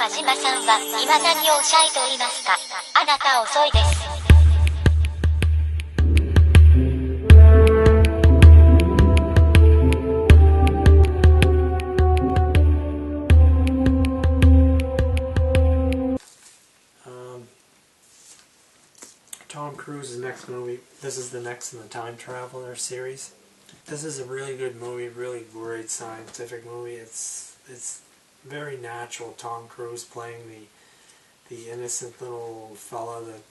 岡島さんは今何をおっしゃいておりますか。あなた遅いです。Tom Cruise's next movie. This is the next in the Time Traveler series. This is a really good movie, really great scientific movie. It's very natural. Tom Cruise playing the innocent little fella that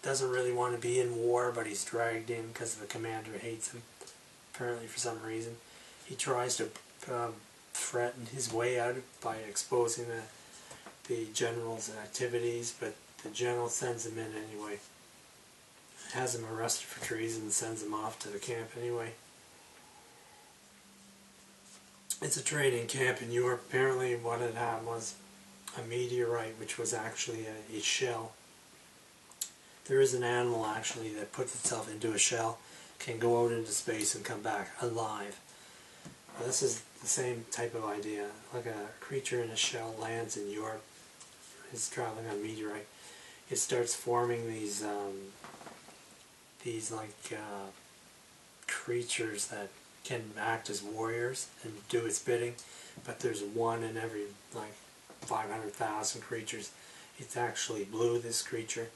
doesn't really want to be in war, but he's dragged in because the commander hates him, apparently for some reason. He tries to threaten his way out by exposing the general's activities, but the general sends him in anyway. Has him arrested for treason and sends him off to the camp anyway. It's a training camp in Europe. Apparently what it had was a meteorite, which was actually a shell. There is an animal actually that puts itself into a shell, can go out into space and come back alive. Well, this is the same type of idea. Like a creature in a shell lands in Europe. It's traveling on a meteorite. It starts forming these creatures that can act as warriors and do its bidding, but there's one in every 500,000 creatures. It's actually blue, this creature,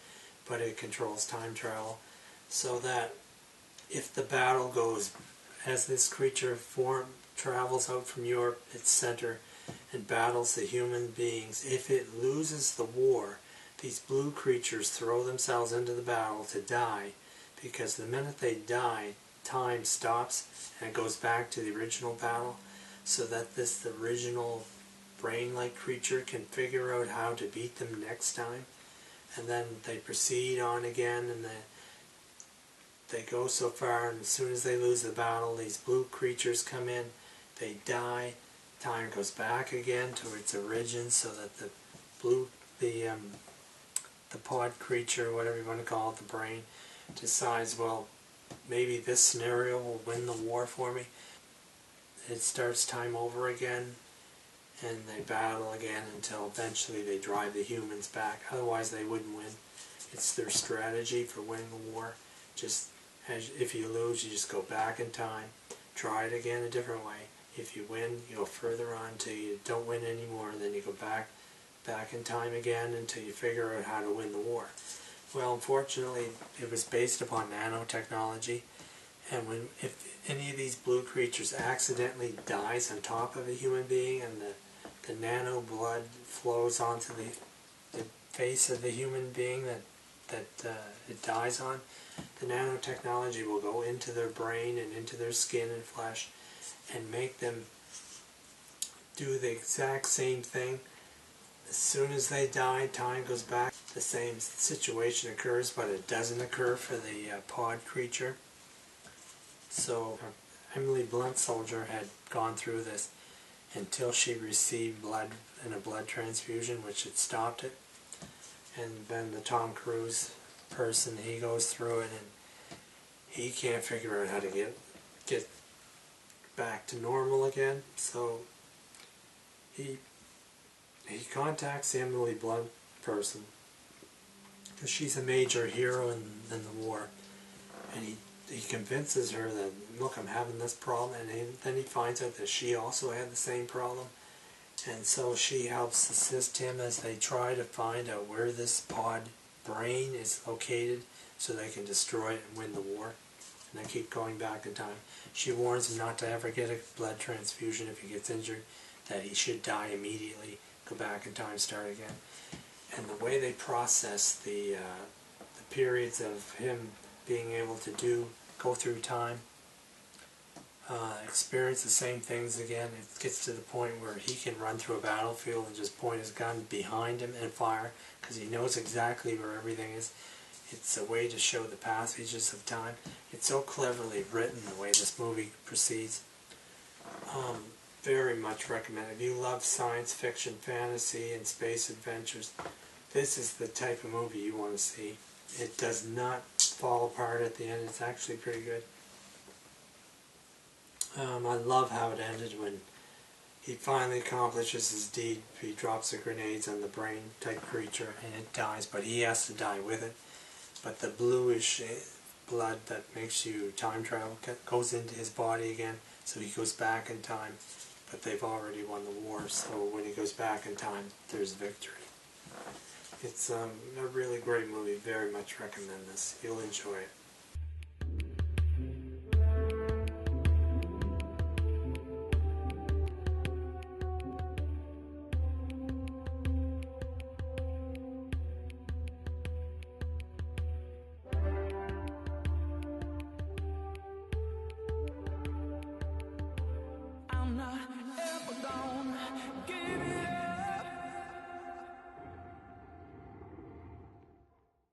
but it controls time travel, so that if the battle goes as this creature travels out from Europe, its center, and battles the human beings, if it loses the war, these blue creatures throw themselves into the battle to die, because the minute they die, time stops and it goes back to the original battle, so that this original brain-like creature can figure out how to beat them next time, and then they proceed on again, and they go so far, and as soon as they lose the battle, these blue creatures come in, they die, time goes back again to its origin, so that the pod creature, whatever you want to call it, the brain, decides, well, maybe this scenario will win the war for me. It starts time over again, and they battle again until eventually they drive the humans back. Otherwise they wouldn't win. It's their strategy for winning the war. Just if you lose, you just go back in time, try it again a different way. If you win, you go further on until you don't win anymore, and then you go back in time again until you figure out how to win the war. Well, unfortunately, it was based upon nanotechnology, and if any of these blue creatures accidentally dies on top of a human being, and the nano blood flows onto the face of the human being that it dies on, the nanotechnology will go into their brain and into their skin and flesh and make them do the exact same thing. As soon as they die, time goes back. The same situation occurs, but it doesn't occur for the pod creature. So Emily Blunt soldier had gone through this until she received blood in a blood transfusion, which had stopped it. And then the Tom Cruise person, he goes through it, and he can't figure out how to get back to normal again. So he contacts the Emily Blunt person, because she's a major hero in the war, and he convinces her that, look, I'm having this problem, and then he finds out that she also had the same problem, and so she helps assist him as they try to find out where this pod brain is located so they can destroy it and win the war. And they keep going back in time. She warns him not to ever get a blood transfusion if he gets injured, that he should die immediately, go back in time, start again. And the way they process the periods of him being able to go through time, experience the same things again, it gets to the point where he can run through a battlefield and just point his gun behind him and fire, because he knows exactly where everything is. It's a way to show the passages of time. It's so cleverly written, the way this movie proceeds. Very much recommend it. If you love science fiction, fantasy, and space adventures, this is the type of movie you want to see. It does not fall apart at the end. It's actually pretty good. I love how it ended when he finally accomplishes his deed. He drops the grenades on the brain type creature and it dies, but he has to die with it. But the bluish blood that makes you time travel goes into his body again, so he goes back in time. But they've already won the war, so when he goes back in time, there's victory. It's a really great movie. Very much recommend this. You'll enjoy it.